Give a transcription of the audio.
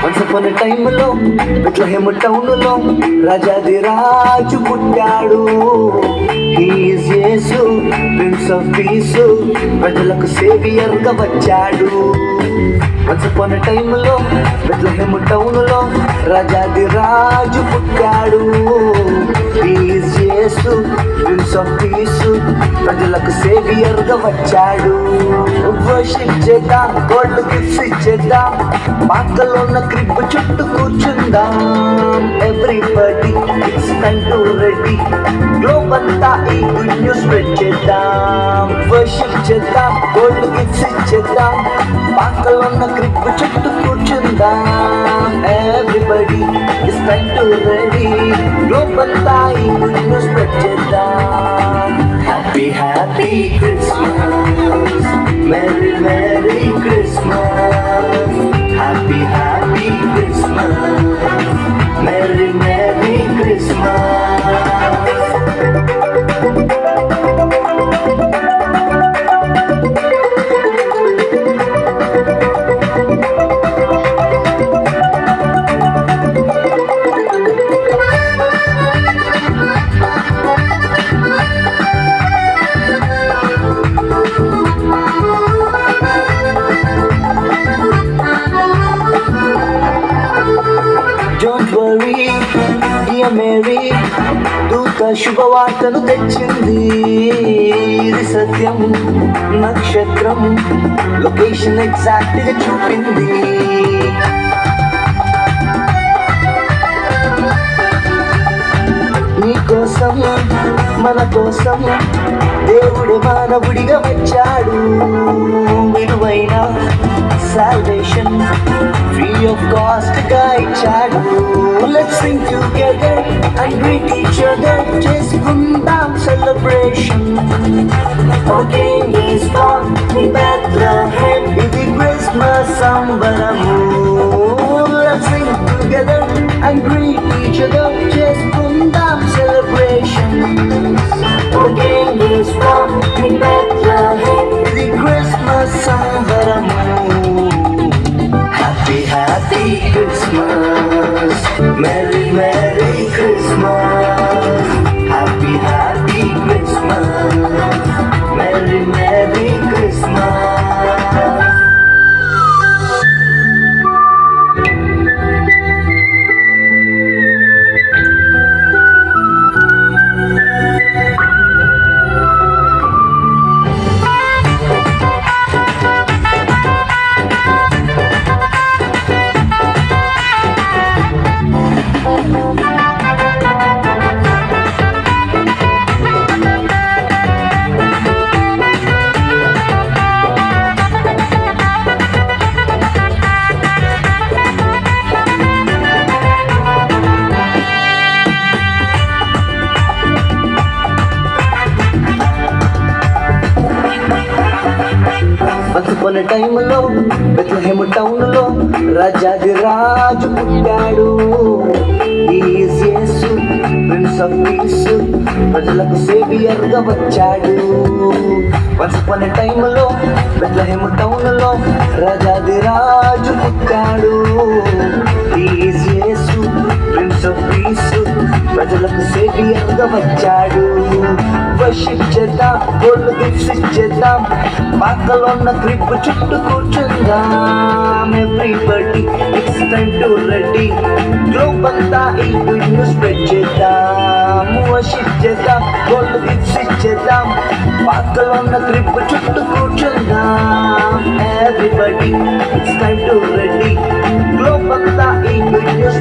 Once upon a టైంలో Bethlehem టౌన్లో రాజాదిరాజు పుట్టాడు. He is Yesu, prince of piece, ప్రజలకు సేవియర్గా వచ్చాడు. వన్స్ అపాన్ ఎ టైంలో బెత్లెహేమ్ టౌన్లో రాజాదిరాజు పుట్టాడు. He is Yesu, prince of piece, ప్రజలకు సేవియర్గా వచ్చాడు. వర్షిప్ చేద్దాం, గోల్డ్ గిఫ్ట్స్ ఇచ్చేద్దాం, పాకలో ఉన్న క్రిబ్ చుట్టూ కూర్చుందాం. Everybody it's time to ready, globe అంతా ఈ గుడ్ న్యూస్ స్ప్రెడ్ చేద్దాం. వర్షిప్ చేద్దాం, గోల్డ్ గిఫ్ట్స్ ఇచ్చేద్దాం, పాకలో ఉన్న క్రిబ్ చుట్టూ కూర్చుందాం. Everybody it's time to ready, globe అంతా ఈ గుడ్ న్యూస్ స్ప్రెడ్ చేద్దాం. Happy happy Christmas, merry merry Christmas, happy happy Christmas, merry merry Christmas. Don't worry, dear Mary, దూత శుభవార్తను తెచ్చింది. ఇది సత్యం, నక్షత్రం లొకేషన్ ఎగ్జాక్ట్ గా చూపింది. నీ కోసం, మన కోసం దేవుడు మానవుడిగా వచ్చాడు. విలువైన salvation free of cost గా ఇచ్చాడు. Let's sing together and greet each other, చేసుకుందాం celebration. Our King is born in Bethlehem, ఇది Christmas సంబరము. Let's sing together and greet each other, చేసుకుందాం celebration. Our King is born in Bethlehem, ఇది Christmas సంబరము. Happy happy Christmas, Merry Merry Christmas, Happy happy Christmas, Merry Merry Christmas. Once టైంలో Bethlehem టౌన్లో రాజాదిరాజు పుట్టాడు. He is Yesu, prince of piece, ప్రజలకు సేవియర్గా వచ్చాడు. Once upon a టైంలో Bethlehem టౌన్లో రాజాదిరాజు పుట్టాడు. He is Yesu, prince of piece, ప్రజలకు సేవియర్గా వచ్చాడు. వర్షిప్ చేద్దాం, గోల్డ్ గిఫ్ట్స్ ఇచ్చేద్దాం, పాకలో ఉన్న క్రిబ్ చుట్టూ కూర్చుందాం. Everybody it's time to ready, globe అంతా ఈ గుడ్ న్యూస్ స్ప్రెడ్ చేద్దాం. వర్షిప్ చేద్దాం, గోల్డ్ గిఫ్ట్స్ ఇచ్చేద్దాం, పాకలో ఉన్న క్రిబ్ చుట్టూ కూర్చుందాం. Everybody, it's time to ready, globe అంతా ఈ గుడ్ న్యూస్